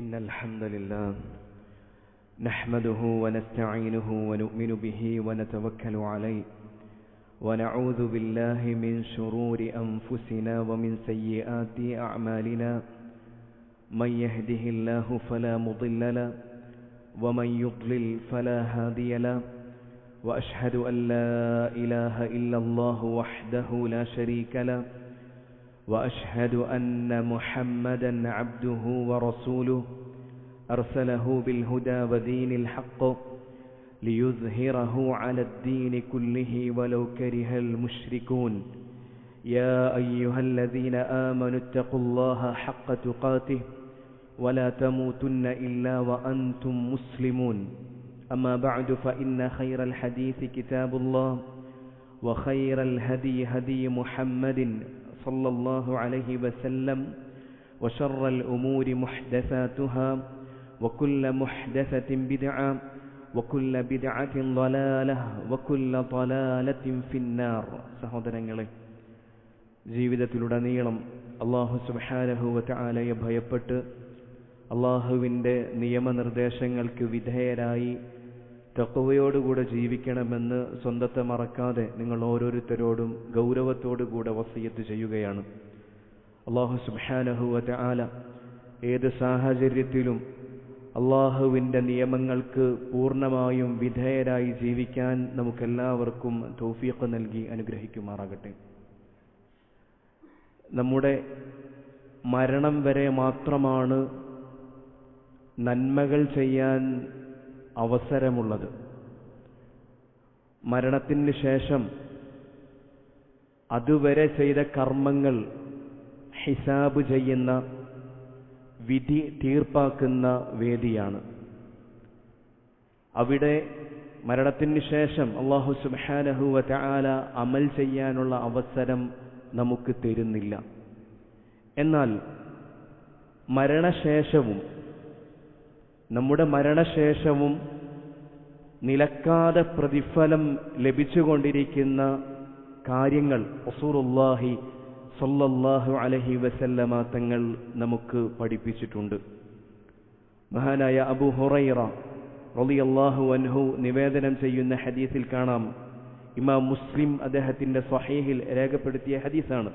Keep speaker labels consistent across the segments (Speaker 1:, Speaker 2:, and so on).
Speaker 1: إن الحمد لله نحمده ونستعينه ونؤمن به ونتوكل عليه ونعوذ بالله من شرور أنفسنا ومن سيئات أعمالنا من يهده الله فلا مضل له ومن يضلل فلا هادي له وأشهد أن لا إله إلا الله وحده لا شريك له وأشهد أن محمدًا عبده ورسوله أرسله بالهدى ودين الحق ليظهره على الدين كله ولو كره المشركون يا أيها الذين آمنوا اتقوا الله حق تقاته ولا تموتن إلا وأنتم مسلمون أما بعد فإن خير الحديث كتاب الله وخير الهدي هدي محمد صلى الله عليه وسلم وشر الأمور محدثاتها وكل محدثة بدعة وكل بدعة ضلالة وكل ضلالة في النار. സഹോദരങ്ങളെ, ജീവിതത്തിലുടനീളം അല്ലാഹു സുബ്ഹാനഹു വ തആലയെ ഭയപ്പെട്ട് അല്ലാഹുവിൻ്റെ നിയമനിർദ്ദേശങ്ങൾക്ക് വിധേയരായി തഖ്വയോടുകൂടെ ജീവിക്കണമെന്ന് സ്വന്തത്തെ മറക്കാതെ നിങ്ങൾ ഓരോരുത്തരോടും ഗൗരവത്തോടുകൂടെ വസിയത്ത് ചെയ്യുകയാണ്. അല്ലാഹു സുബ്ഹാനഹു വ തആല ഏത് സാഹചര്യത്തിലും അല്ലാഹുവിൻ്റെ നിയമങ്ങൾക്ക് പൂർണ്ണമായും വിധേയരായി ജീവിക്കാൻ നമുക്കെല്ലാവർക്കും തൗഫീഖ് നൽകി അനുഗ്രഹിക്കുമാറാകട്ടെ. നമ്മുടെ മരണം വരെ മാത്രമാണ് നന്മകൾ ചെയ്യാൻ അവസരമുള്ളത്. മരണത്തിന് ശേഷം അതുവരെ ചെയ്ത കർമ്മങ്ങൾ ഹിസാബ് ചെയ്യുന്ന, വിധി തീർപ്പാക്കുന്ന വേദിയാണ്. അവിടെ മരണത്തിന് ശേഷം അല്ലാഹു സുബ്ഹാനഹു വ തആല അമൽ ചെയ്യാനുള്ള അവസരം നമുക്ക് തരുന്നില്ല. എന്നാൽ നമ്മുടെ മരണശേഷവും നിലക്കാതെ പ്രതിഫലം ലഭിച്ചുകൊണ്ടിരിക്കുന്ന കാര്യങ്ങൾ റസൂലുള്ളാഹി സ്വല്ലല്ലാഹു അലൈഹി വസല്ലമ തങ്ങൾ നമുക്ക് പഠിപ്പിച്ചിട്ടുണ്ട്. മഹാനായ അബൂ ഹുറൈറ റളിയല്ലാഹു അൻഹു നിവേദനം ചെയ്യുന്ന ഹദീസിൽ കാണാം, ഇമാം മുസ്ലിം അദ്ദേഹത്തിന്റെ സ്വഹീഹിൽ രേഖപ്പെടുത്തിയ ഹദീസാണ്.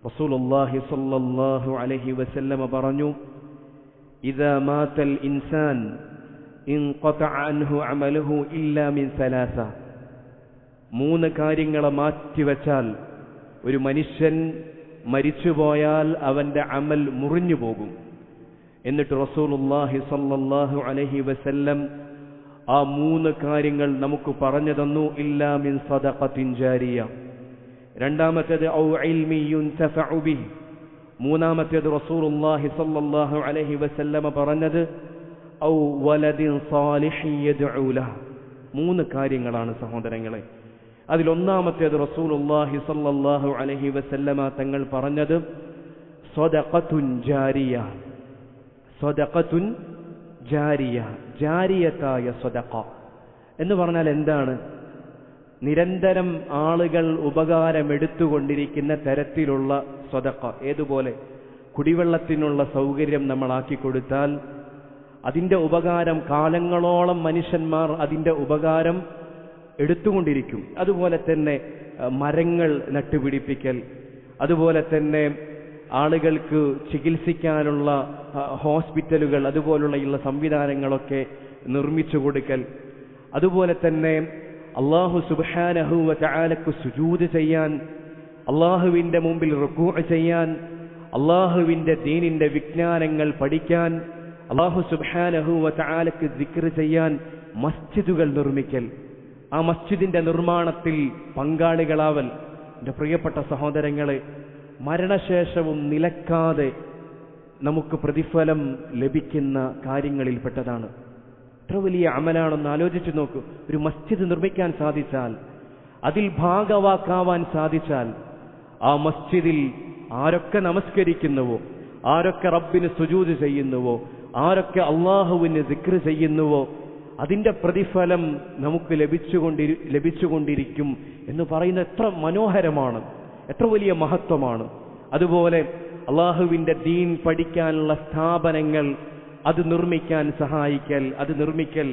Speaker 1: റസൂലുള്ളാഹി സ്വല്ലല്ലാഹു അലൈഹി വസല്ലമ പറഞ്ഞു, ഇദാ മാതൽ ഇൻസാൻ ഇൻഖതഅ അൻഹു അമലുഹു ഇല്ലാ മിൻ സലാസ. മൂന്ന് കാര്യങ്ങളെ മാറ്റിവെച്ചാൽ ഒരു മനുഷ്യൻ മരിച്ചുപോയാൽ അവന്റെ അമൽ മുറിഞ്ഞു പോകും. എന്നിട്ട് റസൂലുള്ളാഹി സ്വല്ലല്ലാഹു അലൈഹി വസല്ലം ആ മൂന്ന് കാര്യങ്ങൾ നമുക്ക് പറഞ്ഞു തന്നു. ഇല്ലാ മിൻ സദഖത്തിൻ ജാരിയ, രണ്ടാമത്തേത് ഔ ഇൽമി യുൻതഫഉ ബിഹി, മൂന്നാമത്തേത് റസൂലുള്ളാഹി സ്വല്ലല്ലാഹു അലൈഹി വസല്ലമ പറഞ്ഞത് ഔ വലദിൻ സാലിഹിൻ യദ്ഉ ലഹു. മൂന്ന് കാര്യങ്ങളാണ് സഹോദരങ്ങളെ. അതിലൊന്നാമത്തേത് റസൂലുള്ളാഹി സ്വല്ലല്ലാഹു അലൈഹി വസല്ലമ തങ്ങൾ പറഞ്ഞത് സദഖത്തുൻ ജാരിയ. സദഖത്തുൻ ജാരിയ, ജാരിയത്തായ സദഖ എന്ന് പറഞ്ഞാൽ എന്താണ്? നിരന്തരം ആളുകൾ ഉപകാരമെടുത്തുകൊണ്ടിരിക്കുന്ന തരത്തിലുള്ള സദഖ. ഏതുപോലെ? കുടിവെള്ളത്തിനുള്ള സൗകര്യം നമ്മളാക്കി കൊടുത്താൽ അതിൻ്റെ ഉപകാരം കാലങ്ങളോളം മനുഷ്യന്മാർ അതിൻ്റെ ഉപകാരം എടുത്തുകൊണ്ടിരിക്കും. അതുപോലെ തന്നെ മരങ്ങൾ നട്ടുപിടിപ്പിക്കൽ, അതുപോലെ തന്നെ ആളുകൾക്ക് ചികിത്സിക്കാനുള്ള ഹോസ്പിറ്റലുകൾ, അതുപോലുള്ള സംവിധാനങ്ങളൊക്കെ നിർമ്മിച്ചു കൊടുക്കൽ, അതുപോലെ തന്നെ അല്ലാഹു സുബ്ഹാനഹു വ തആലക്ക് സുജൂദ് ചെയ്യാൻ, അല്ലാഹുവിൻ്റെ മുമ്പിൽ റുകൂഅ് ചെയ്യാൻ, അല്ലാഹുവിൻ്റെ ദീനിൻ്റെ വിജ്ഞാനങ്ങൾ പഠിക്കാൻ, അല്ലാഹു സുബ്ഹാനഹു വ തആലക്ക് ദിക്ർ ചെയ്യാൻ മസ്ജിദുകൾ നിർമ്മിക്കൽ, ആ മസ്ജിദിന്റെ നിർമ്മാണത്തിൽ പങ്കാളികളാവൽ. എൻ്റെ പ്രിയപ്പെട്ട സഹോദരങ്ങളെ, മരണശേഷവും നിലക്കാതെ നമുക്ക് പ്രതിഫലം ലഭിക്കുന്ന കാര്യങ്ങളിൽപ്പെട്ടതാണ്. എത്ര വലിയ അമലാണെന്ന് ആലോചിച്ചു നോക്കൂ. ഒരു മസ്ജിദ് നിർമ്മിക്കാൻ സാധിച്ചാൽ, അതിൽ ഭാഗവാക്കാവാൻ സാധിച്ചാൽ, ആ മസ്ജിദിൽ ആരൊക്കെ നമസ്കരിക്കുന്നുവോ, ആരൊക്കെ റബ്ബിന് സുജൂദ് ചെയ്യുന്നുവോ, ആരൊക്കെ അല്ലാഹുവിന് ദിക്ർ ചെയ്യുന്നുവോ, അതിന്റെ പ്രതിഫലം നമുക്ക് ലഭിച്ചുകൊണ്ടിരിക്കും എന്ന് പറയുന്നത് എത്ര മനോഹരമാണ്, എത്ര വലിയ മഹത്വമാണ്. അതുപോലെ അള്ളാഹുവിന്റെ ദീൻ പഠിക്കാനുള്ള സ്ഥാപനങ്ങൾ അത് നിർമ്മിക്കാൻ സഹായിക്കൽ, അത് നിർമ്മിക്കൽ,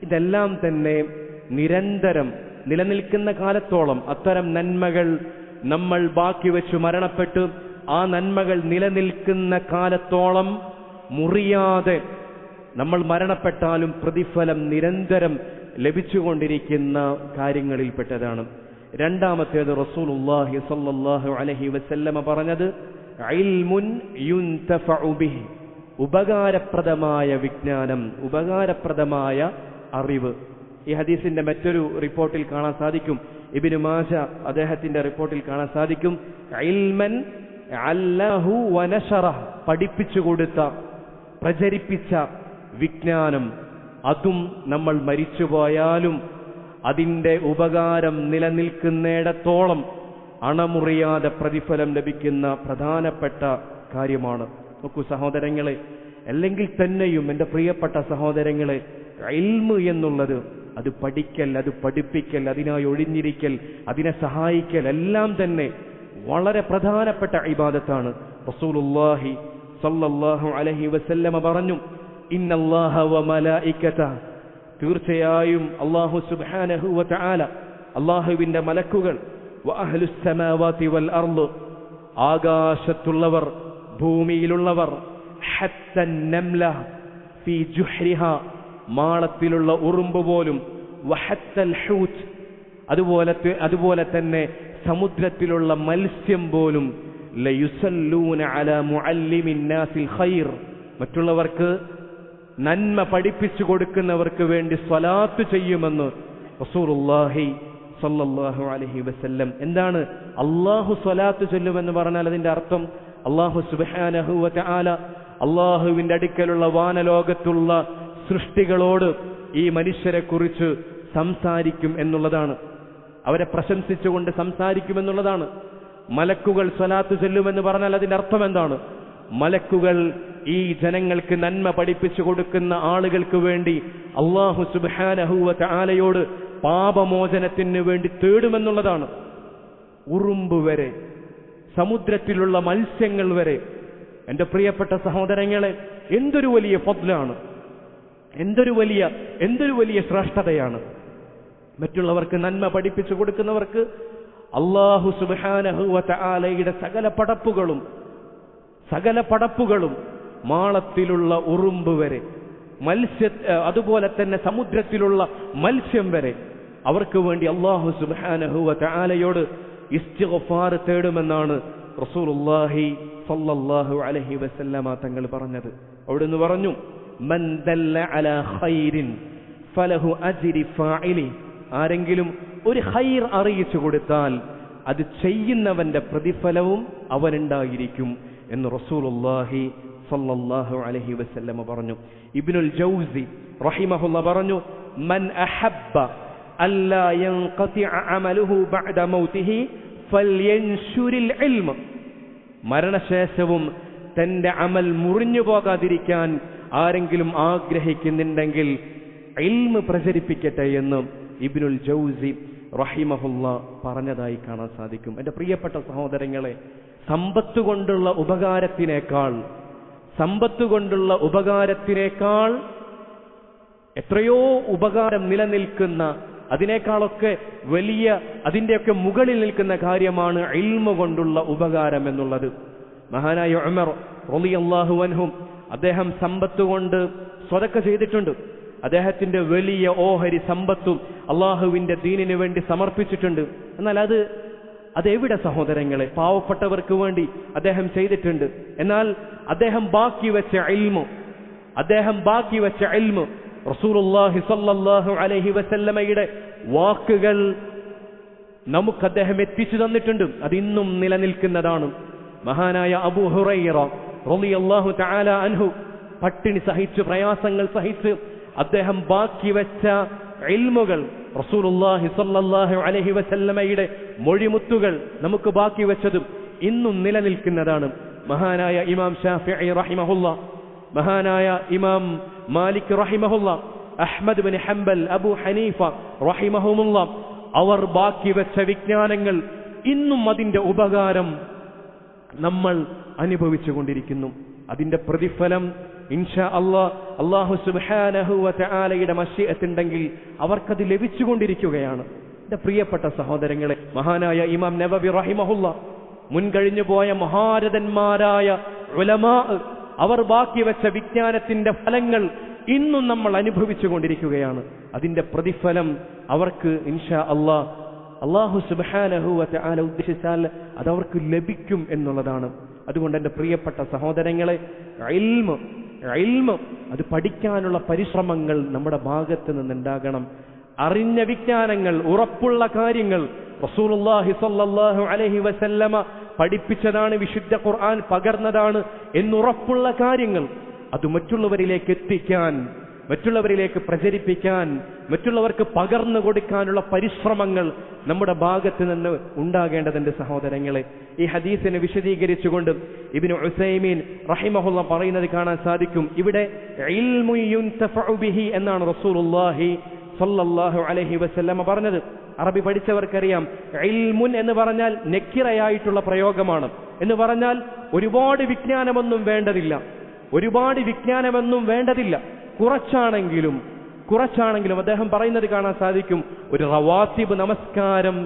Speaker 1: ഇതെല്ലാം തന്നെ നിരന്തരം നിലനിൽക്കുന്ന കാലത്തോളം അത്തരം നന്മകൾ നമ്മൾ ബാക്കി വെച്ച് മരണപ്പെട്ട് ആ നന്മകൾ നിലനിൽക്കുന്ന കാലത്തോളം മുറിയാതെ നമ്മൾ മരണപ്പെട്ടാലും പ്രതിഫലം നിരന്തരം ലഭിച്ചുകൊണ്ടിരിക്കുന്ന കാര്യങ്ങളിൽപ്പെട്ടതാണ്. രണ്ടാമത്തേത് റസൂലുള്ളാഹി സ്വല്ലല്ലാഹു അലൈഹി വസല്ലമ പറഞ്ഞത് ഇൽമുൻ യുൻതഫഉ ബിഹി, ഉപകാരപ്രദമായ വിജ്ഞാനം, ഉപകാരപ്രദമായ അറിവ്. ഈ ഹദീസിന്റെ മറ്റൊരു റിപ്പോർട്ടിൽ കാണാൻ സാധിക്കും, ഇബ്നു മാജ അദ്ദേഹത്തിന്റെ റിപ്പോർട്ടിൽ കാണാൻ സാധിക്കും, ഇൽമൻ അല്ലഹു വനശറഹ്, പഠിപ്പിച്ചു കൊടുത്ത, പ്രചരിപ്പിച്ച വിജ്ഞാനം, അതും നമ്മൾ മരിച്ചുപോയാലും അതിന്റെ ഉപകാരം നിലനിൽക്കുന്നിടത്തോളം അണമുറിയാതെ പ്രതിഫലം ലഭിക്കുന്ന പ്രധാനപ്പെട്ട കാര്യമാണ്. നോക്കൂ സഹോദരങ്ങളെ, അല്ലെങ്കിൽ തന്നെയും എൻ്റെ പ്രിയപ്പെട്ട സഹോദരങ്ങളെ, ഇൽമ് എന്നുള്ളത് അത് പഠിക്കൽ, അത് പഠിപ്പിക്കൽ, അതിനായി ഒഴിഞ്ഞിരിക്കൽ, അതിനെ സഹായിക്കൽ എല്ലാം തന്നെ വളരെ പ്രധാനപ്പെട്ട ഇബാദത്താണ്. റസൂലുള്ളാഹി സ്വല്ലല്ലാഹു അലൈഹി വസല്ലമ പറഞ്ഞു, ഇന്നല്ലാഹ വമലായികതഹു, തീർച്ചയായും അല്ലാഹു സുബ്ഹാനഹു വതആല, അല്ലാഹുവിന്റെ മലക്കുകൾ, വഅഹ്ലുസ് സമാവാതി വൽ അർള്, ആകാശത്തുള്ളവർ ഭൂമിയിലുള്ളവർ, ഹത്തൻ നംല ഫീ ജുഹ്രിഹ, മാളത്തിലുള്ള ഉറുമ്പ് പോലും, വഹത്തൽ ഹൂത്, അതുപോലെ തന്നെ സമുദ്രത്തിലുള്ള മത്സ്യം പോലും, ലയുസല്ലൂന അലാ മുഅല്ലിമിൻ നാസിൽ ഖൈർ, മറ്റുള്ളവർക്ക് നന്മ പഠിപ്പിച്ചു കൊടുക്കുന്നവർക്ക് വേണ്ടി സ്വലാത്ത് ചെയ്യുമെന്ന് റസൂലുള്ളാഹി സ്വല്ലല്ലാഹു അലൈഹി വസല്ലം. എന്താണ് അല്ലാഹു സ്വലാത്ത് ചൊല്ലുമെന്ന് പറഞ്ഞാൽ അതിന്റെ അർത്ഥം? അല്ലാഹു സുബ്ഹാനഹു വതആല അല്ലാഹുവിന്റെ അടുക്കലുള്ള വാനലോകത്തുള്ള സൃഷ്ടികളോട് ഈ മനുഷ്യരെ കുറിച്ച് സംസാരിക്കും എന്നുള്ളതാണ്, അവരെ പ്രശംസിച്ചുകൊണ്ട് സംസാരിക്കുമെന്നുള്ളതാണ്. മലക്കുകൾ സ്വലാത്ത് ചൊല്ലുമെന്ന് പറഞ്ഞാൽ അതിന്റെ അർത്ഥം എന്താണ്? മലക്കുകൾ ഈ ജനങ്ങൾക്ക് നന്മ പഠിപ്പിച്ചു കൊടുക്കുന്ന ആളുകൾക്ക് വേണ്ടി അല്ലാഹു സുബ്ഹാനഹു വതആലയോട് പാപമോചനത്തിന് വേണ്ടി തേടുമെന്നുള്ളതാണ്. ഉറുമ്പ് വരെ, സമുദ്രത്തിലുള്ള മത്സ്യങ്ങൾ വരെ. എന്റെ പ്രിയപ്പെട്ട സഹോദരങ്ങളെ, എന്തൊരു വലിയ ഫദ്ലാണ്, എന്തൊരു വലിയ ശ്രേഷ്ഠതയാണ്. മറ്റുള്ളവർക്ക് നന്മ പഠിപ്പിച്ചു കൊടുക്കുന്നവർക്ക് അല്ലാഹു സുബ്ഹാനഹു വതആലയുടെ സകല പടപ്പുകളും മാളത്തിലുള്ള ഉറുമ്പ് വരെ, അതുപോലെ തന്നെ സമുദ്രത്തിലുള്ള മത്സ്യം വരെ അവർക്ക് വേണ്ടി അല്ലാഹു സുബ്ഹാനഹു വതആലയോട് ഇസ്തിഗ്ഫാർ തേടുമെന്നാണ് റസൂലുള്ളാഹി സ്വല്ലല്ലാഹു അലൈഹി വസല്ലമ തങ്ങൾ പറഞ്ഞത്. അവിടുന്ന് പറഞ്ഞു, മൻ ദല്ല അലാ ഖൈരിൻ ഫലഹു അജ്രി ഫാഇലി, ആരെങ്കിലും ഒരു ഖൈർ അറിയിച്ചു കൊടുത്താൽ അത് ചെയ്യുന്നവന്റെ പ്രതിഫലവും അവനുണ്ടായിരിക്കും എന്ന് റസൂലുള്ളാഹി സ്വല്ലല്ലാഹു അലൈഹി വസല്ലമ പറഞ്ഞു. ഇബ്നുൽ ജൗസി റഹിമഹുല്ലാഹ് പറഞ്ഞു, മൻ അഹബ്ബ അല്ലാ യൻഖതിഅ അമലുഹു ബഅദ മൗതിഹി ഫൽയൻശുരിൽ ഇൽമ, മരണശേഷവും തന്റെ അമൽ മുറിഞ്ഞു പോകാതിരിക്കാൻ ആരെങ്കിലും ആഗ്രഹിക്കുന്നുണ്ടെങ്കിൽ ഇൽമ് പ്രചരിപ്പിക്കട്ടെ എന്ന് ഇബ്നുൽ ജൗസി റഹിമഹുല്ലാഹ് പറഞ്ഞതായി കാണാൻ സാധിക്കും. എന്റെ പ്രിയപ്പെട്ട സഹോദരങ്ങളെ, സമ്പത്ത് കൊണ്ടുള്ള ഉപകാരത്തിനേക്കാൾ എത്രയോ ഉപകാരം നിലനിൽക്കുന്ന, അതിനേക്കാളൊക്കെ വലിയ, അതിന്റെയൊക്കെ മുകളിൽ നിൽക്കുന്ന കാര്യമാണ് ഇൽമു കൊണ്ടുള്ള ഉപകാരം എന്നുള്ളത്. മഹാനായ ഉമർ റളിയല്ലാഹു അൻഹു, അദ്ദേഹം സമ്പത്ത് കൊണ്ട് സ്വതക്ക ചെയ്തിട്ടുണ്ട്. അദ്ദേഹത്തിന്റെ വലിയ ഓഹരി സമ്പത്തും അള്ളാഹുവിന്റെ ദീനിനു വേണ്ടി സമർപ്പിച്ചിട്ടുണ്ട്. എന്നാൽ അതെവിടെ സഹോദരങ്ങളെ? പാവപ്പെട്ടവർക്ക് വേണ്ടി അദ്ദേഹം ചെയ്തിട്ടുണ്ട്. എന്നാൽ അദ്ദേഹം ബാക്കി വെച്ച ഇൽമു റസൂലുള്ളാഹി സ്വല്ലല്ലാഹു അലൈഹി വസല്ലമയുടെ വാക്കുകൾ നമുക്ക് അദ്ദേഹം എത്തിച്ചു തന്നിട്ടുണ്ട്. അത് ഇന്നും നിലനിൽക്കുന്നതാണ്. മഹാനായ അബൂ ഹുറൈറ റളിയല്ലാഹു തആല അൻഹു പട്ടിണി സഹിച്ച്, പ്രയാസങ്ങൾ സഹിച്ച് അദ്ദേഹം ബാക്കി വെച്ച ഇൽമുകൾ, റസൂലുള്ളാഹി സ്വല്ലല്ലാഹു അലൈഹി വസല്ലമയുടെ മൊഴിമുത്തുകൾ നമുക്ക് ബാക്കി വെച്ചതും ഇന്നും നിലനിൽക്കുന്നതാണ്. മഹാനായ ഇമാം ഷാഫിഈ റഹിമഹുല്ലാ, മഹാനായ ഇമാം മാലിക് റഹിമഹുല്ലാ, Ahmad bin Hanbal, Abu Hanifa റഹിമഹുമുല്ലാ, അവർ ബാക്കി വെച്ച വിജ്ഞാനങ്ങൾ ഇന്നും അതിന്റെ ഉപകാരം നമ്മൾ അനുഭവിച്ചു കൊണ്ടിരിക്കുന്നു. അതിന്റെ പ്രതിഫലം ഇൻഷാ അല്ലാഹു സുബ്ഹാനഹു വ തആലയുടെ മശീഅത്തുണ്ടെങ്കിൽ അവർക്കത് ലഭിച്ചുകൊണ്ടിരിക്കുകയാണ്. എന്റെ പ്രിയപ്പെട്ട സഹോദരങ്ങളെ, മഹാനായ ഇമാം നവവി റഹിമഹുല്ലാ, മുൻകഴിഞ്ഞു പോയ മഹാരഥന്മാരായ ഉലമാ, അവർ ബാക്കി വെച്ച വിജ്ഞാനത്തിന്റെ ഫലങ്ങൾ ഇന്നും നമ്മൾ അനുഭവിച്ചു കൊണ്ടിരിക്കുകയാണ്. അതിന്റെ പ്രതിഫലം അവർക്ക് ഇൻഷാ അല്ലാഹു സുബ്ഹാനഹു വ തആല ഉദ്ദേശിച്ചാൽ അതവർക്ക് ലഭിക്കും എന്നുള്ളതാണ്. അതുകൊണ്ട് എന്റെ പ്രിയപ്പെട്ട സഹോദരങ്ങളെ, ഇൽമ് അത് പഠിക്കാനുള്ള പരിശ്രമങ്ങൾ നമ്മുടെ ഭാഗത്ത് നിന്നുണ്ടാകണം. അറിഞ്ഞ വിജ്ഞാനങ്ങൾ, ഉറപ്പുള്ള കാര്യങ്ങൾ റസൂലുള്ളാഹി സ്വല്ലല്ലാഹു അലൈഹി വസല്ലമ പഠിപ്പിച്ചതാണ്, വിശുദ്ധ ഖുർആൻ പകർന്നതാണ് എന്നുറപ്പുള്ള കാര്യങ്ങൾ അത് മറ്റുള്ളവരിലേക്ക് എത്തിക്കാൻ, മറ്റുള്ളവരിലേക്ക് പ്രചരിപ്പിക്കാൻ, മറ്റുള്ളവർക്ക് പകർന്നു കൊടുക്കാനുള്ള പരിശ്രമങ്ങൾ നമ്മുടെ ഭാഗത്ത് നിന്ന് ഉണ്ടാകേണ്ടതുണ്ട് സഹോദരങ്ങളെ. ഈ ഹദീസിനെ വിശദീകരിച്ചുകൊണ്ട് ഇബ്നു ഉസൈമീൻ റഹിമഹുല്ലാ പറയുന്നത് കാണാൻ സാധിക്കും. ഇവിടെ ഇൽമു യുൻതഫഉ ബിഹി എന്നാണ് റസൂലുള്ളാഹി സ്വല്ലല്ലാഹു അലൈഹി വസല്ലമ പറഞ്ഞത്. അറബി പഠിച്ചവർക്കറിയാം, ഇൽമുൻ എന്ന് പറഞ്ഞാൽ നെക്കിറയായിട്ടുള്ള പ്രയോഗമാണ്. എന്ന് പറഞ്ഞാൽ ഒരുപാട് വിജ്ഞാനമൊന്നും വേണ്ടതില്ല, കുറച്ചാണെങ്കിലും അദ്ദേഹം പറയുന്നത് കാണാൻ സാധിക്കും. ഒരു റവാത്തിബ് നമസ്കാരം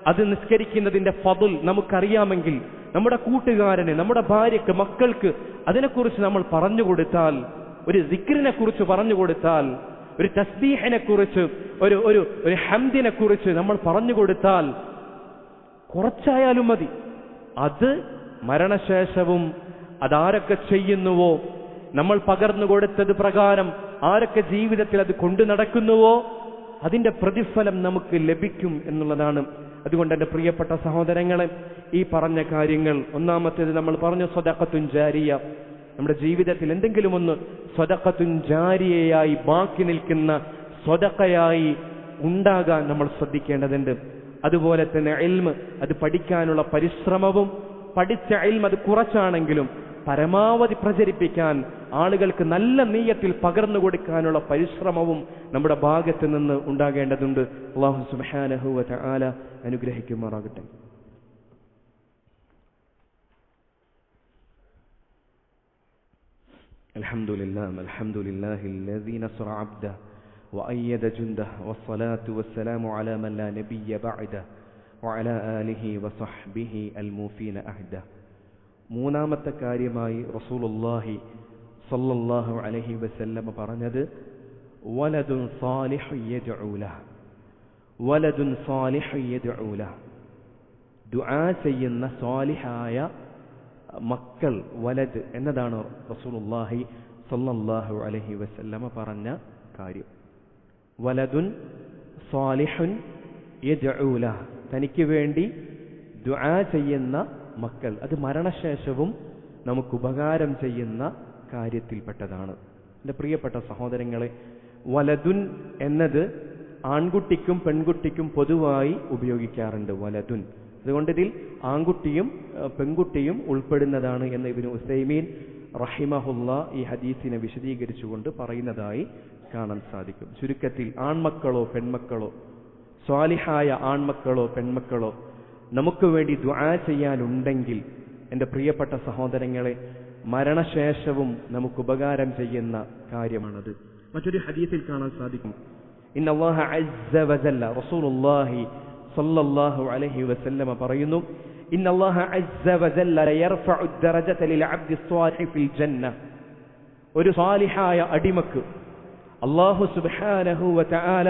Speaker 1: അത് നിസ്കരിക്കുന്നതിന്റെ ഫضل നമുക്കറിയാമെങ്കിൽ, നമ്മുടെ കൂട്ടുകാരന്, നമ്മുടെ ഭാര്യക്ക്, മക്കൾക്ക് അതിനെക്കുറിച്ച് നമ്മൾ പറഞ്ഞു കൊടുത്താൽ, ഒരു സിക്റിനെ കുറിച്ച് പറഞ്ഞു കൊടുത്താൽ, ഒരു തസ്ബീഹിനെ കുറിച്ച്, ഒരു ഹംദിനെ കുറിച്ച് നമ്മൾ പറഞ്ഞു കൊടുത്താൽ, കുറച്ചായാലും മതി. അത് മരണശേഷവും അതാരൊക്കെ ചെയ്യുന്നുവോ, നമ്മൾ പകർന്നു കൊടുത്തത് പ്രകാരം ആരൊക്കെ ജീവിതത്തിൽ അത് കൊണ്ടു നടക്കുന്നുവോ അതിന്റെ പ്രതിഫലം നമുക്ക് ലഭിക്കും എന്നുള്ളതാണ്. അതുകൊണ്ട് എന്റെ പ്രിയപ്പെട്ട സഹോദരങ്ങളെ, ഈ പറഞ്ഞ കാര്യങ്ങൾ, ഒന്നാമത്തേത് നമ്മൾ പറഞ്ഞു സദഖത്തുൻ ജാരിയ. നമ്മുടെ ജീവിതത്തിൽ എന്തെങ്കിലും ഒന്ന് സദഖത്തുൻ ജാരിയയായി ബാക്കി നിൽക്കുന്ന സദഖയായി ഉണ്ടാകാൻ നമ്മൾ ശ്രദ്ധിക്കേണ്ടതുണ്ട്. അതുപോലെ തന്നെ ഇൽമ് അത് പഠിക്കാനുള്ള പരിശ്രമവും, പഠിച്ച ഇൽമ് അത് കുറച്ചാണെങ്കിലും പരമാവധി പ്രചരിപ്പിക്കാൻ, ആളുകൾക്ക് നല്ല നീയത്തിൽ പകർന്നു കൊടുക്കാനുള്ള പരിശ്രമവും നമ്മുടെ ഭാഗത്ത് നിന്ന് ഉണ്ടാകേണ്ടതുണ്ട്. അല്ലാഹു സുബ്ഹാനഹു വ തആല അനുഗ്രഹിക്കുമാറാകട്ടെ. അൽഹംദുലില്ലാഹില്ലദീ നസറ അബ്ദഹു വഅയ്യദ ജുൻദഹു വസ്സലാത്തു വസ്സലാമു അലാ മൻ ലാ നബിയ്യ ബഅദഹു വഅലാ ആലിഹി വസഹ്ബിഹി അൽമൂഫീന അഹ്ദഹു. മൂന്നാമത്തെ കാര്യമായി റസൂലുള്ളാഹി സ്വല്ലല്ലാഹു അലൈഹി വസല്ലം പറഞ്ഞത് വലദുൻ സാലിഹു യദ്ഉ ലഹു, ദുആ ചെയ്യുന്ന സാലിഹായ മക്കൾ, വലദ് എന്നതാണ് റസൂലുള്ളാഹി സ്വല്ലല്ലാഹു അലൈഹി വസല്ലം പറഞ്ഞ കാര്യം. വലദുൻ സാലിഹുൻ യദ്ഉ ലഹു, തനിക്ക് വേണ്ടി ദുആ ചെയ്യുന്ന മക്കൾ, അത് മരണശേഷവും നമുക്ക് ഉപകാരം ചെയ്യുന്ന കാര്യത്തിൽപ്പെട്ടതാണ്. എൻ്റെ പ്രിയപ്പെട്ട സഹോദരങ്ങളെ, വലതുൻ എന്നത് ആൺകുട്ടിക്കും പെൺകുട്ടിക്കും പൊതുവായി ഉപയോഗിക്കാറുണ്ട്. വലതുൻ, അതുകൊണ്ട് ഇതിൽ ആൺകുട്ടിയും പെൺകുട്ടിയും ഉൾപ്പെടുന്നതാണ് എന്ന് ഇബ്നു ഉസൈമീൻ റഹിമഹുല്ലാ ഈ ഹദീസിനെ വിശദീകരിച്ചുകൊണ്ട് പറയുന്നതായി കാണാൻ സാധിക്കും. ചുരുക്കത്തിൽ ആൺമക്കളോ പെൺമക്കളോ, സ്വാലിഹായ ആൺമക്കളോ പെൺമക്കളോ നമുക്ക് വേണ്ടി ദുആ ചെയ്യാനുണ്ടെങ്കിൽ എൻ്റെ പ്രിയപ്പെട്ട സഹോദരങ്ങളെ, മരണശേഷവും നമുക്ക് ഉപകാരം ചെയ്യുന്ന കാര്യമാണത്. മറ്റൊരു ഹദീസിൽ കാണാൻ സാധിക്കും, ഇന്നല്ലാഹ അസ്സ വജല്ല, റസൂലുള്ളാഹി സ്വല്ലല്ലാഹു അലൈഹി വസല്ലമ പറയുന്നു, ഇന്നല്ലാഹ അസ്സ വജല്ല യർഫഉ ദറജത ലിൽ അബ്ദി സ്വാലിഹി ഫിൽ ജന്ന. ഒരു സാലിഹായ അടിമക്ക് അല്ലാഹു സുബ്ഹാനഹു വ തആല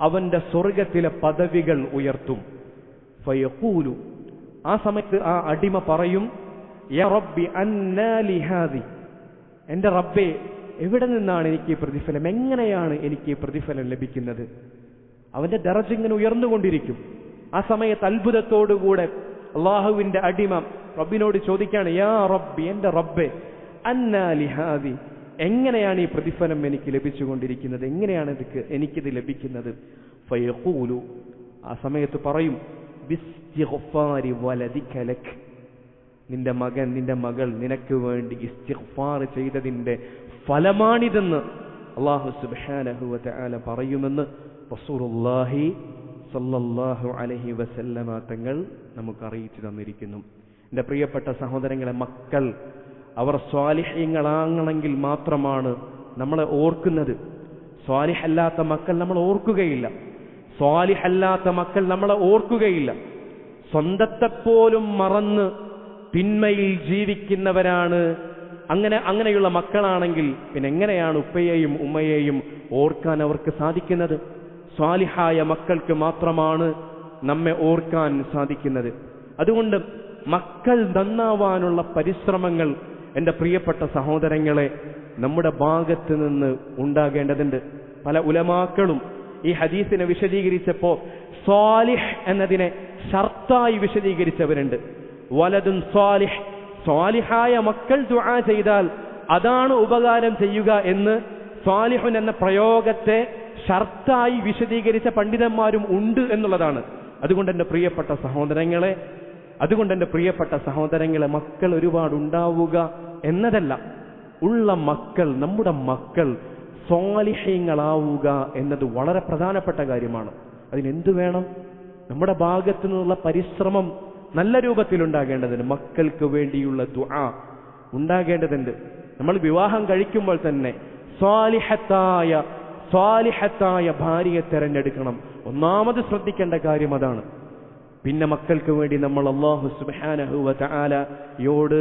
Speaker 1: അവന്റെ സ്വർഗ്ഗത്തിലെ പദവികൾ ഉയർത്തും. ഫയഖൂലു, ആ സമയത്ത് ആ അടിമ പറയും, യാ റബ്ബി അന്നാ ലി ഹാദി, എൻ്റെ റബ്ബേ എവിടെ നിന്നാണ് എനിക്ക് പ്രതിഫലം, എങ്ങനെയാണ് എനിക്ക് പ്രതിഫലം ലഭിക്കുന്നത്? അവന്റെ ദറജ ഇങ്ങനെ ഉയർന്നുകൊണ്ടിരിക്കും. ആ സമയത്ത് അത്ഭുതത്തോടുകൂടെ അള്ളാഹുവിന്റെ അടിമ റബ്ബിനോട് ചോദിക്കാണ്, യാ റബ്ബി, എൻ്റെ റബ്ബേ അന്നാ ലി ഹാദി, എങ്ങനെയാണ് ഈ പ്രതിഫലം എനിക്ക് ലഭിച്ചുകൊണ്ടിരിക്കുന്നത്, എങ്ങനെയാണ് എനിക്കിത് ലഭിക്കുന്നത്? ഫയഖൂലു, ആ സമയത്ത് പറയും, ബിസ്തിഗ്ഫാരി വലദിക ലക്, നിന്റെ മകൻ നിന്റെ മകൾ നിനക്ക് വേണ്ടി ഇസ്തിഗ്ഫാർ ചെയ്തതിന്റെ ഫലമാണിതെന്ന് അല്ലാഹു സുബ്ഹാനഹു വ തആല പറയുമെന്ന് റസൂലുള്ളാഹി സ്വല്ലല്ലാഹു അലൈഹി വസല്ലമ തങ്ങൾ നമുക്ക് അറിയിച്ചു തന്നിരിക്കുന്നു. എൻ്റെ പ്രിയപ്പെട്ട സഹോദരങ്ങളെ, മക്കൾ അവർ സ്വാലിഹീങ്ങളാകണമെങ്കിൽ മാത്രമാണ് നമ്മളെ ഓർക്കുന്നത്. സ്വാലിഹല്ലാത്ത മക്കൾ നമ്മൾ ഓർക്കുകയില്ല. സ്വാലിഹല്ലാത്ത മക്കൾ നമ്മളെ ഓർക്കുകയില്ല. സ്വന്തത്തെപ്പോലും മറന്ന് തിന്മയിൽ ജീവിക്കുന്നവരാണ്. അങ്ങനെയുള്ള മക്കളാണെങ്കിൽ പിന്നെ എങ്ങനെയാണ് ഉപ്പയെയും ഉമ്മയെയും ഓർക്കാൻ അവർക്ക് സാധിക്കുന്നത്? സ്വാലിഹായ മക്കൾക്ക് മാത്രമാണ് നമ്മെ ഓർക്കാൻ സാധിക്കുന്നത്. അതുകൊണ്ട് മക്കൾ നന്നാവാനുള്ള പരിശ്രമങ്ങൾ എൻ്റെ പ്രിയപ്പെട്ട സഹോദരങ്ങളെ നമ്മുടെ ഭാഗത്ത് നിന്ന് ഉണ്ടാകേണ്ടതുണ്ട്. പല ഉലമാക്കളും ഈ ഹദീസിനെ വിശദീകരിച്ചപ്പോൾ സ്വാലിഹ് എന്നതിനെ ഷർത്തായി വിശദീകരിച്ചവരുണ്ട്. വലദുൻ സ്വാലിഹ്, സ്വാലിഹായ മക്കൾ ദുആ ചെയ്താൽ അതാണ് ഉപകാരം ചെയ്യുക എന്ന് സ്വാലിഹുൻ എന്ന പ്രയോഗത്തെ ഷർത്തായി വിശദീകരിച്ച പണ്ഡിതന്മാരും ഉണ്ട് എന്നുള്ളതാണ്. അതുകൊണ്ട് എൻ്റെ പ്രിയപ്പെട്ട സഹോദരങ്ങളെ മക്കൾ ഒരുപാട് ഉണ്ടാവുക എന്നതല്ല, ഉള്ള മക്കൾ, നമ്മുടെ മക്കൾ സ്വാലിഹീങ്ങളാവുക എന്നത് വളരെ പ്രധാനപ്പെട്ട കാര്യമാണ്. അതിനെന്തു വേണം? നമ്മുടെ ഭാഗത്തു നിന്നുള്ള പരിശ്രമം നല്ല രൂപത്തിലുണ്ടാകേണ്ടതുണ്ട്. മക്കൾക്ക് വേണ്ടിയുള്ള ദുആ ഉണ്ടാകേണ്ടതുണ്ട്. നമ്മൾ വിവാഹം കഴിക്കുമ്പോൾ തന്നെ സ്വാലിഹത്തായ ഭാര്യയെ തെരഞ്ഞെടുക്കണം. ഒന്നാമത് ശ്രദ്ധിക്കേണ്ട കാര്യം അതാണ്. പിന്നെ മക്കൾക്ക് വേണ്ടി നമ്മൾ അല്ലാഹു സുബ്ഹാനഹു വ തആലയോട്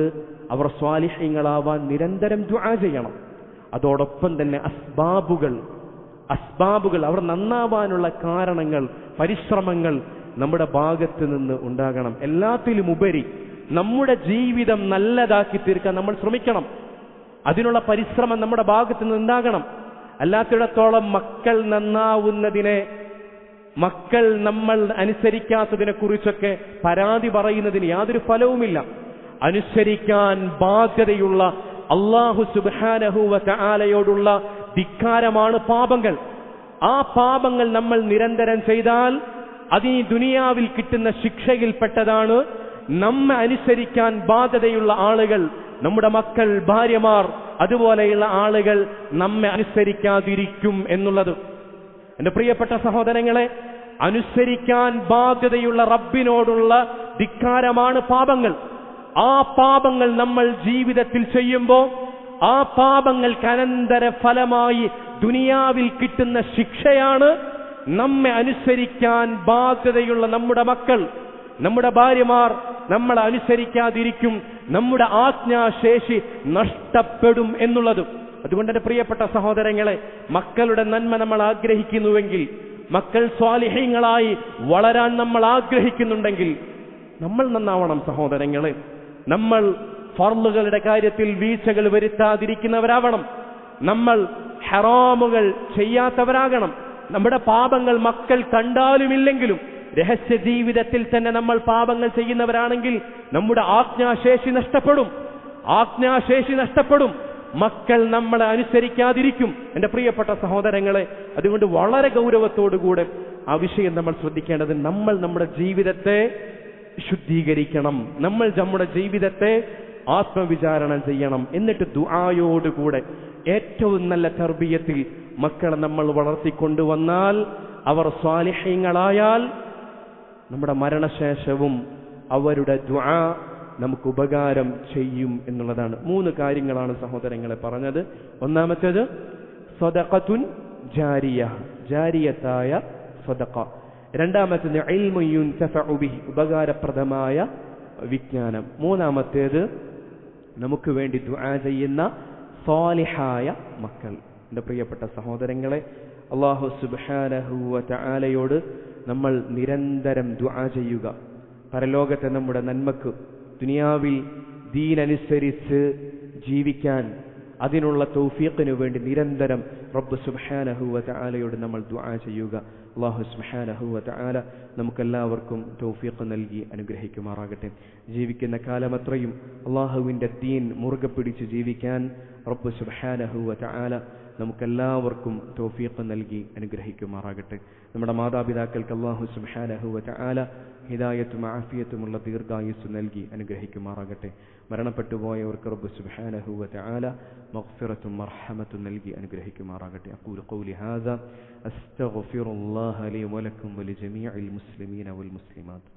Speaker 1: അവർ സ്വാലിഹീങ്ങളാവാൻ നിരന്തരം ദുആ ചെയ്യണം. അതോടൊപ്പം തന്നെ അസ്ബാബുകൾ അവർ നന്നാവാനുള്ള കാരണങ്ങൾ, പരിശ്രമങ്ങൾ നമ്മുടെ ഭാഗത്ത് നിന്ന് ഉണ്ടാകണം. എല്ലാത്തിലും ഉപരി നമ്മുടെ ജീവിതം നല്ലതാക്കി തീർക്കാൻ നമ്മൾ ശ്രമിക്കണം. അതിനുള്ള പരിശ്രമം നമ്മുടെ ഭാഗത്ത് നിന്ന് ഉണ്ടാകണം. അല്ലാത്തിടത്തോളം മക്കൾ നന്നാവുന്നതിനെ, മക്കൾ നമ്മൾ അനുസരിക്കാത്തതിനെ കുറിച്ചൊക്കെ പരാതി പറയുന്നതിന് യാതൊരു ഫലവുമില്ല. അനുസരിക്കാൻ ബാധ്യതയുള്ള അല്ലാഹു സുബ്ഹാനഹു വ തആലയോടുള്ള ധിക്കാരമാണ് പാപങ്ങൾ. ആ പാപങ്ങൾ നമ്മൾ നിരന്തരം ചെയ്താൽ അത് ഈ ദുനിയാവിൽ കിട്ടുന്ന ശിക്ഷയിൽപ്പെട്ടതാണ്. നമ്മെ അനുസരിക്കാൻ ബാധ്യതയുള്ള ആളുകൾ, നമ്മുടെ മക്കൾ, ഭാര്യമാർ, അതുപോലെയുള്ള ആളുകൾ നമ്മെ അനുസരിക്കാതിരിക്കും എന്നുള്ളത്. എന്റെ പ്രിയപ്പെട്ട സഹോദരങ്ങളെ, അനുസരിക്കാൻ ബാധ്യതയുള്ള റബ്ബിനോടുള്ള ധിക്കാരമാണ് പാപങ്ങൾ. ആ പാപങ്ങൾ നമ്മൾ ജീവിതത്തിൽ ചെയ്യുമ്പോൾ ആ പാപങ്ങൾക്ക് അനന്തര ഫലമായി ദുനിയാവിൽ കിട്ടുന്ന ശിക്ഷയാണ് നമ്മെ അനുസരിക്കാൻ ബാധ്യതയുള്ള നമ്മുടെ മക്കൾ, നമ്മുടെ ഭാര്യമാർ നമ്മളെ അനുസരിക്കാതിരിക്കും, നമ്മുടെ ആജ്ഞാശേഷി നഷ്ടപ്പെടും എന്നുള്ളത്. അതുകൊണ്ട് എന്റെ പ്രിയപ്പെട്ട സഹോദരങ്ങളെ, മക്കളുടെ നന്മ നമ്മൾ ആഗ്രഹിക്കുന്നുവെങ്കിൽ, മക്കൾ സ്വാലിഹീങ്ങളായി വളരാൻ നമ്മൾ ആഗ്രഹിക്കുന്നുണ്ടെങ്കിൽ നമ്മൾ നന്നാവണം സഹോദരങ്ങളെ. നമ്മൾ ഫർളുകളുടെ കാര്യത്തിൽ വീഴ്ചകൾ വരുത്താതിരിക്കുന്നവരാവണം. നമ്മൾ ഹറാമുകൾ ചെയ്യാത്തവരാകണം. നമ്മുടെ പാപങ്ങൾ മക്കൾ കണ്ടാലുമില്ലെങ്കിലും രഹസ്യ ജീവിതത്തിൽ തന്നെ നമ്മൾ പാപങ്ങൾ ചെയ്യുന്നവരാണെങ്കിൽ നമ്മുടെ ആജ്ഞാശേഷി നഷ്ടപ്പെടും. മക്കൾ നമ്മളെ അനുസരിക്കാതിരിക്കും. എന്റെ പ്രിയപ്പെട്ട സഹോദരങ്ങളെ, അതുകൊണ്ട് വളരെ ഗൗരവത്തോടുകൂടെ ആ വിഷയം നമ്മൾ ശ്രദ്ധിക്കേണ്ടത്, നമ്മൾ നമ്മുടെ ജീവിതത്തെ ശുദ്ധീകരിക്കണം. നമ്മൾ നമ്മുടെ ജീവിതത്തെ ആത്മവിചാരണം ചെയ്യണം. എന്നിട്ട് ദുആയോടുകൂടെ ഏറ്റവും നല്ല തർബിയത്തിൽ മക്കളെ നമ്മൾ വളർത്തിക്കൊണ്ടുവന്നാൽ, അവർ സ്വാലിഹീങ്ങളായാൽ, നമ്മുടെ മരണശേഷവും അവരുടെ ദുആ നമുക്ക് ഉപകാരം ചെയ്യും എന്നുള്ളതാണ്. 3 കാര്യങ്ങളാണ് സഹോദരങ്ങളെ പറഞ്ഞത്. ഒന്നാമത്തേത് സദഖത്തുൻ ജാരിയ, ജാരിയത്തായ സദഖ. രണ്ടാമത്തേത് ഇൽമു യുൻതഫഉ ബിഹി, ഉപകാരപ്രദമായ വിജ്ഞാനം. മൂന്നാമത്തേത് നമുക്ക് വേണ്ടി ദുആ ചെയ്യുന്ന സാലിഹായ മക്കൾ. എൻ്റെ പ്രിയപ്പെട്ട സഹോദരങ്ങളെ, അല്ലാഹു സുബ്ഹാനഹു വ തആലയോട് നമ്മൾ നിരന്തരം ദുആ ചെയ്യുക. പരലോകത്തെ നമ്മുടെ നന്മക്ക്, ദുനിയാവിൽ ദീനനുസരിച്ച് ജീവിക്കാൻ അതിനുള്ള തൗഫീഖിനു വേണ്ടി നിരന്തരം റബ്ബ് സുബ്ഹാനഹു വ തആലയോട് നമ്മൾ ദുആ ചെയ്യുക. അല്ലാഹു സുബ്ഹാനഹു വ തആല നമുക്കെല്ലാവർക്കും തൗഫീഖ് നൽകി അനുഗ്രഹിക്കുമാറാകട്ടെ. ജീവിക്കുന്ന കാലമത്രയും അല്ലാഹുവിൻ്റെ ദീൻ മുറുകെ പിടിച്ച് ജീവിക്കാൻ റബ്ബ് സുബ്ഹാനഹു വ തആല നമുക്കെല്ലാവർക്കും തൗഫീഖ് നൽകി അനുഗ്രഹിക്കുമാറാകട്ടെ. നമ്മുടെ മാതാപിതാക്കൾക്ക് അല്ലാഹു സുബ്ഹാനഹു വ തആല ഹിദായത്തും ആഫിയത്തുമുള്ള ദീർഘായുസ്സ് നൽകി അനുഗ്രഹിക്കുമാറാകട്ടെ. മരണപ്പെട്ടു പോയവർക്ക് റബ്ബ് സുബ്ഹാനഹു വ തആല മഗ്ഫിറത്തും മർഹമത്തും നൽകി അനുഗ്രഹിക്കുമാറാകട്ടെ. അഖൂലു ഖൗലി ഹാദാ അസ്തഗ്ഫിറുല്ലാഹ ലി വലക്കും വലിജമീഇൽ മുസ്ലിമീന വൽ മുസ്ലിമാത്ത്.